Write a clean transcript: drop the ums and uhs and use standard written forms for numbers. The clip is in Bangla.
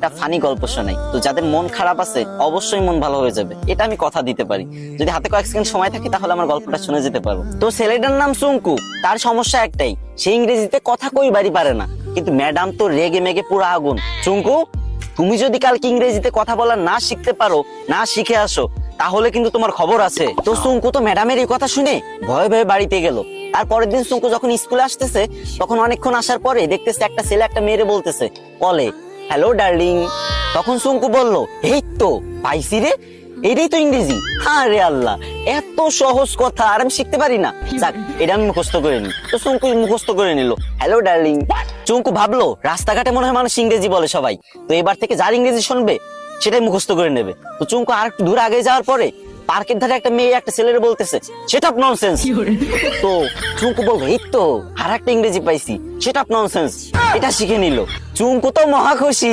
একটা ফানি গল্প শোনাই, তো যাদের মন খারাপ আছে অবশ্যই মন ভালো হয়ে যাবে, এটা আমি কথা দিতে পারি। যদি হাতে কয়েক সেকেন্ড সময় থাকে তাহলে আমার গল্পটা শুনে যেতে পারো। তো ছেলেটার নাম চুঙ্কু, তার সমস্যা একটাই, সে ইংরেজিতে কথা কইবারই পারে না, কিন্তু ম্যাডাম তো রেগে মেগে পুরো আগুন। চুঙ্কু, তুমি যদি কালকে ইংরেজিতে কথা বলা না শিখতে পারো, না শিখে আসো, তাহলে কিন্তু তোমার খবর আছে। তো চুঙ্কু তো ম্যাডামের এই কথা শুনে ভয়ে ভয়ে বাড়িতে গেল। আর পরের দিন চুঙ্কু যখন স্কুলে আসতেছে, তখন অনেকক্ষণ আসার পরে দেখতেছে একটা ছেলে একটা মেয়েরে বলতেছে কলে, হ্যালো ডার্লিং। তখন চুঙ্কু বলল, এই তো পাইছি রে, এটাই তো ইংরেজি। হ্যাঁ রে আল্লাহ, এত সহজ কথা আর আমি শিখতে পারি না, যাক এটা আমি মুখস্থ করে নি। তো চুঙ্কু মুখস্থ করে নিল, হ্যালো ডার্লিং। চুঙ্কু ভাবলো রাস্তাঘাটে মনে হয় মানুষ ইংরেজি বলে সবাই, তো এবার থেকে যার ইংরেজি শুনবে সেটাই মুখস্থ করে নেবে। তো চুঙ্কু আর একটু দূর আগে যাওয়ার পরে পার্কের ধারে একটা মেয়ে একটা ছেলের বলতেছে, সেটা ননসেন্স। তো চুঙ্কু বলবো, এই তো আর একটা ইংরেজি পাইছি, সেটা ননসেন্স, এটা শিখে নিল। চুঙ্কু তো মহা খুশি।